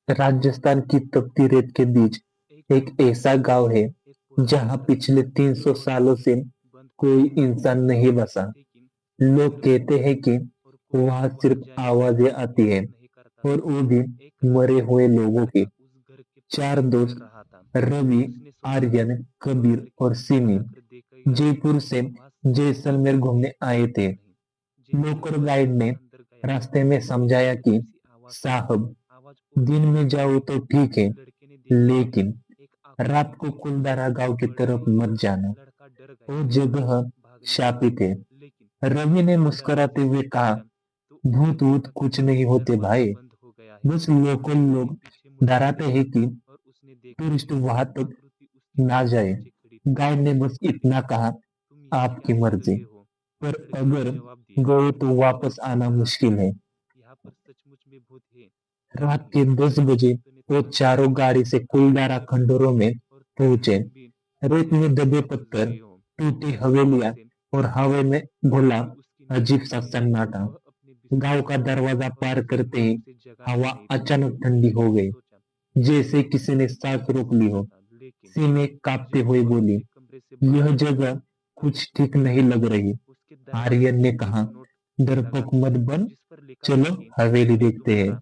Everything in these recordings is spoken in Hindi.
राजस्थान की तपती रेत के बीच एक ऐसा गांव है जहां पिछले 300 सालों से कोई इंसान नहीं बसा। लोग कहते हैं कि वहां सिर्फ आवाजें आती है और वो भी मरे हुए लोगों की। चार दोस्त रवि, आर्यन, कबीर और सिमी जयपुर से जैसलमेर घूमने आए थे। लोकल गाइड ने रास्ते में समझाया कि साहब, दिन में जाओ तो ठीक है, लेकिन रात को कुलदारा गांव की तरफ मत जाना। वो जगह शापित है। रवि ने मुस्कुराते हुए कहा, भूत वूत कुछ नहीं होते भाई, बस लोकल लोग डराते हैं कि टूरिस्ट वहां तक ना जाए। गाइड ने बस इतना कहा, आपकी मर्जी, पर अगर गए तो वापस आना मुश्किल है। रात के 10 बजे वो चारों गाड़ी से कुलदारा खंडोरों में पहुंचे। रेत में दबे पत्थर, टूटी हवेलियां और हवा में घुला अजीब सा सन्नाटा। गांव का दरवाजा पार करते ही हवा अचानक ठंडी हो गई, जैसे किसी ने सांस रोक ली हो। सीने कांपते हुए बोली, यह जगह कुछ ठीक नहीं लग रही। आर्यन ने कहा, डरपोक मत बन, चलो हवेली देखते हैं।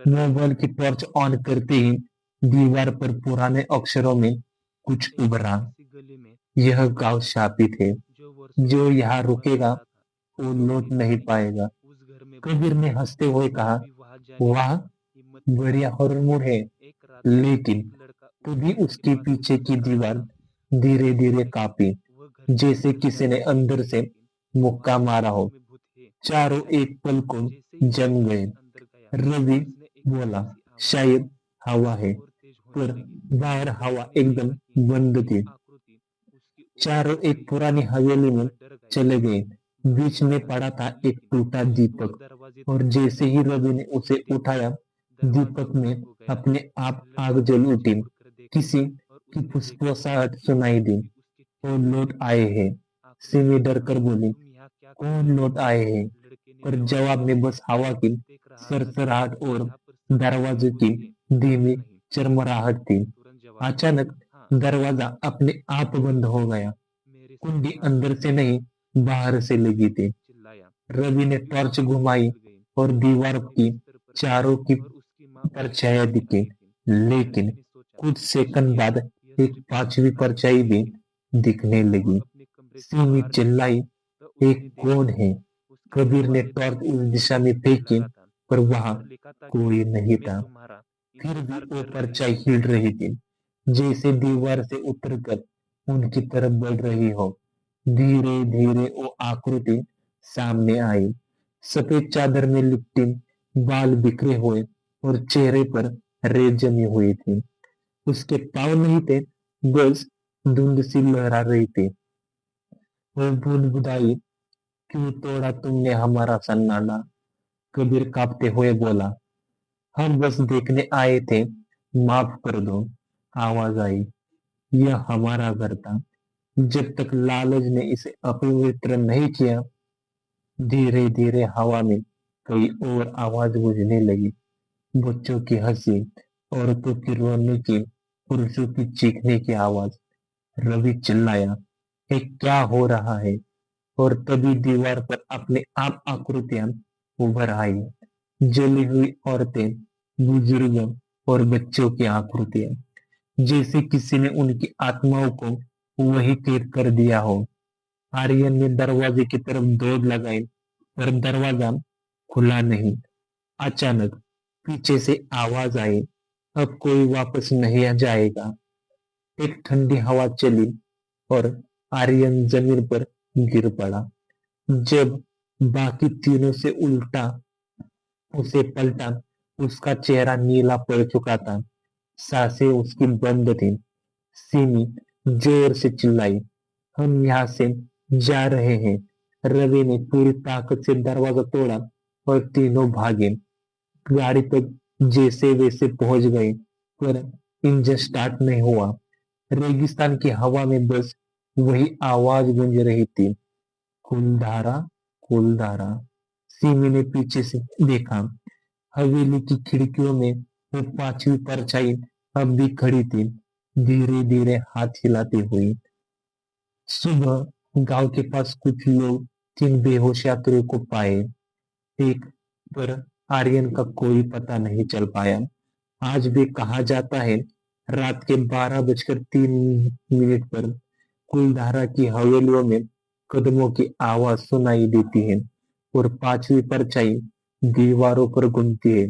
मोबाइल की टॉर्च ऑन करते ही दीवार पर पुराने अक्षरों में कुछ उभरा, यह गांव शापित है, जो यहाँ रुकेगा वो लौट नहीं पाएगा। कबीर ने हंसते हुए कहा, वाह, बढ़िया हॉरर मूड है। लेकिन तभी उसके पीछे की दीवार धीरे धीरे कांपी, जैसे किसी ने अंदर से मुक्का मारा हो। चारों एक पल को जम गए। रवि बोला, शायद हवा है, पर बाहर हवा एकदम बंद थी। चारों एक पुरानी हवेली में चले गए। बीच में पड़ा था एक टूटा दीपक, और जैसे ही रवि ने उसे उठाया, दीपक में अपने आप आग जल उठी। किसी की फुसफुसाहट सुनाई दी, वो लौट आए हैं। सिमी डर कर बोली, कौन लौट आए हैं? पर जवाब में बस हवा की सरसराहट और दरवाजे की धीमी चरमराहट थी। अचानक दरवाजा अपने आप बंद हो गया। कुंडी अंदर से नहीं, बाहर से लगी थी। रवि ने टॉर्च घुमाई और दीवार की चारों की परछाइयां दिखी, लेकिन कुछ सेकंड बाद एक पांचवी परछाई भी दिखने लगी। सिमी चिल्लाई, एक कौन है? कबीर ने टॉर्च उस दिशा में फेंकी, पर वहां कोई नहीं था। फिर भी वो परछाई हिल रही थी, जैसे दीवार से उतरकर उनकी तरफ बढ़ रही हो। धीरे धीरे वो आकृति सामने आई। सफेद चादर में लिपटी, बाल बिखरे हुए और चेहरे पर रेत जमी हुई थी। उसके पाँव नहीं थे, बस धुंध सी लहरा रही थी। वो बुदबुदाई, क्यों तोड़ा तुमने हमारा सन्नाटा? कबीर कांपते हुए बोला, हम बस देखने आए थे, माफ कर दो। आवाज आई, यह हमारा घर था, जब तक लालच ने इसे अपवित्र नहीं किया। धीरे धीरे हवा में कोई और आवाज गूंजने लगी, बच्चों की हंसी, औरतों की रोने की, पुरुषों की चीखने की आवाज। रवि चिल्लाया, ये क्या हो रहा है? और तभी दीवार पर अपने आप आकृतियां उभर आई, जली हुई औरतें, बुजुर्ग और बच्चों की आकृतियां, जैसे किसी ने उनकी आत्माओं को वही कैद कर दिया हो। आर्यन ने दरवाजे की तरफ दौड़ लगाई, पर दरवाजा खुला नहीं। अचानक पीछे से आवाज आई, अब कोई वापस नहीं आ जाएगा। एक ठंडी हवा चली और आर्यन जमीन पर गिर पड़ा। जब बाकी तीनों से उल्टा उसे पलटा, उसका चेहरा नीला पड़ चुका था, सांसें उसकी बंद थी। सीमी जोर से चिल्लाई, हम यहाँ से जा रहे हैं। रवि ने पूरी ताकत से दरवाजा तोड़ा और तीनों भागे। गाड़ी तक जैसे वैसे पहुंच गए, पर इंजन स्टार्ट नहीं हुआ। रेगिस्तान की हवा में बस वही आवाज गूंज रही थी, कुलधारा, कुलधारा। सिमी ने पीछे से देखा, हवेली की खिड़कियों में वो पांचवी परछाई अब भी खड़ी थी, धीरे धीरे हाथ हिलाती हुई। सुबह गांव के पास कुछ लोग तीन बेहोश यात्रियों को पाए। एक पर आर्यन का कोई पता नहीं चल पाया। आज भी कहा जाता है रात के 12:03 पर कुलधारा की हवेलियों में कदमों की आवाज सुनाई देती है और पांचवी परछाई दीवारों पर घूमती है।